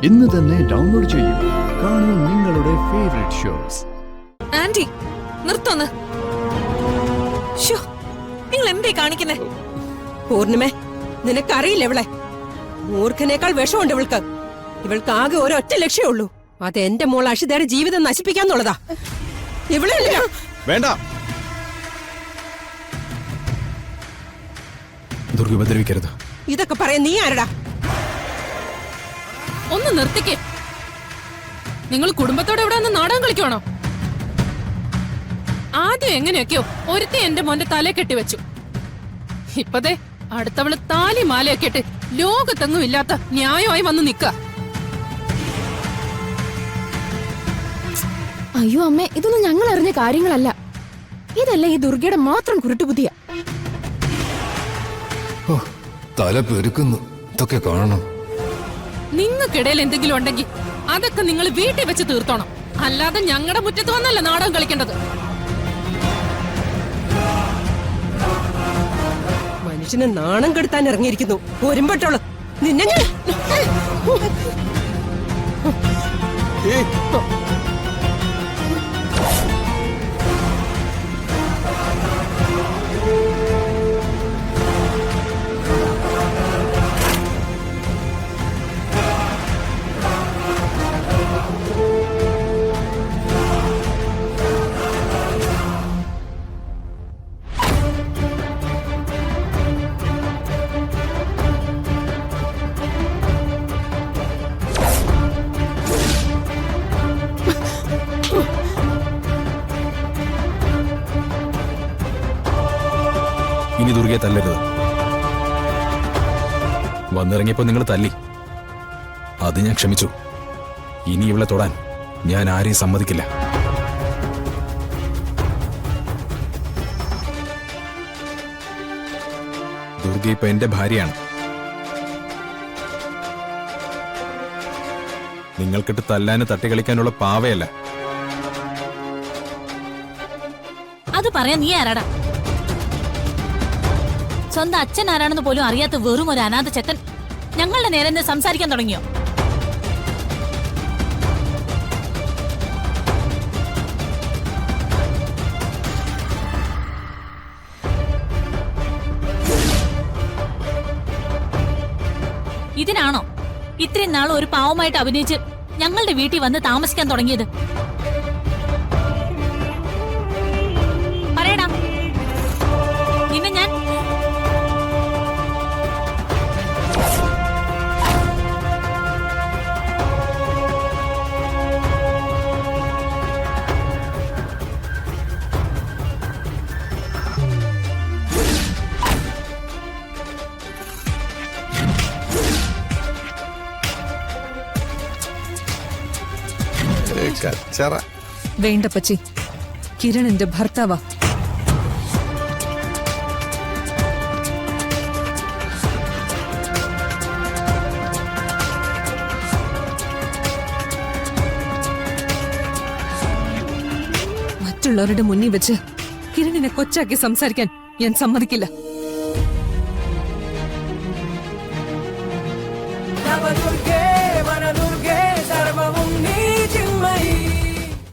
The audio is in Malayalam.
ഇന്ന് തന്നെ ഡൗൺലോഡ് ചെയ്യൂ. കാണൂ നിങ്ങളുടെ ഫേവറേറ്റ് ഷോസ്. ആന്റി നിർത്തോന്ന്. നിങ്ങൾ എന്തേ കാണിക്കുന്നേ? പൂർണിമേ, നിനക്കറിയില്ല ഇവളെ. മൂർഖനേക്കാൾ വിഷമുണ്ട് ഇവൾക്ക്. ഇവൾക്ക് ആകെ ഒരൊറ്റ ലക്ഷ്യമുള്ളൂ, അത് എന്റെ മോൾ അഷിതയുടെ ജീവിതം നശിപ്പിക്കാന്നുള്ളതാ. ഇവളെ വേണ്ട, ദുർഗ ഉപദ്രവിക്കരുത്. ഇതൊക്കെ പറയാൻ നീ ആരടാ? ഒന്ന് നിർത്തിക്കേ. നിങ്ങൾ കുടുംബത്തോടെ ഇവിടെ നിന്ന് നാടകം കളിക്കുവാണോ? ആദ്യം എങ്ങനെയൊക്കെയോ ഒരുത്തി എന്റെ മോന്റെ തലേ കെട്ടിവെച്ചു. ഇപ്പതേ അടുത്തവള് താലി മാലയൊക്കെ ഇട്ട് ലോകത്തെങ്ങും ഇല്ലാത്ത ന്യായമായി വന്ന് നിക്ക. അയ്യോ അമ്മേ, ഇതൊന്നും ഞങ്ങൾ അറിഞ്ഞ കാര്യങ്ങളല്ല. ഇതല്ല ഈ ദുർഗയുടെ മാത്രം കുരുട്ടുബുദ്ധിയാ. തല പെരുക്കുന്നു, ഇതൊക്കെ കാണണം. നിങ്ങൾക്കിടയിൽ എന്തെങ്കിലും ഉണ്ടെങ്കിൽ അതൊക്കെ നിങ്ങൾ വീട്ടിൽ വെച്ച് തീർത്തോണം. അല്ലാതെ ഞങ്ങളുടെ മുറ്റത്ത് വന്നല്ല നാടകം കളിക്കേണ്ടത്. മനുഷ്യനെ നാണം കെടുത്താൻ ഇറങ്ങിയിരിക്കുന്നു ഒരുമ്പട്ടോള്. നിന്നെ ഞാൻ ഇനി ദുർഗയെ തല്ലരുത്. വന്നിറങ്ങിയപ്പോ നിങ്ങൾ തല്ലി, അത് ഞാൻ ക്ഷമിച്ചു. ഇനി ഇവളെ തൊടാൻ ഞാൻ ആരെയും സമ്മതിക്കില്ല. ദുർഗ ഇപ്പൊ എന്റെ ഭാര്യയാണ്. നിങ്ങൾക്കിട്ട് തല്ലാന് തട്ടിക്കളിക്കാനുള്ള പാവയല്ല. അത് പറയാൻ നീ ആരാടാ? സ്വന്തം അച്ഛൻ ആരാണെന്ന് പോലും അറിയാത്ത വെറും ഒരു അനാഥ ചെക്കൻ ഞങ്ങളുടെ നേരെ സംസാരിക്കാൻ തുടങ്ങിയോ? ഇതിനാണോ ഇത്രയും നാൾ ഒരു പാവമായിട്ട് അഭിനയിച്ച് ഞങ്ങളുടെ വീട്ടിൽ വന്ന് താമസിക്കാൻ തുടങ്ങിയത്? പറയടാ. നിന്നെ ഞാൻ വേണ്ട പച്ചി, കിരൺ എന്റെ ഭർത്താവാ. മറ്റുള്ളവരുടെ മുന്നിൽ വെച്ച് കിരണിനെ കൊച്ചാക്കി സംസാരിക്കാൻ ഞാൻ സമ്മതിക്കില്ല.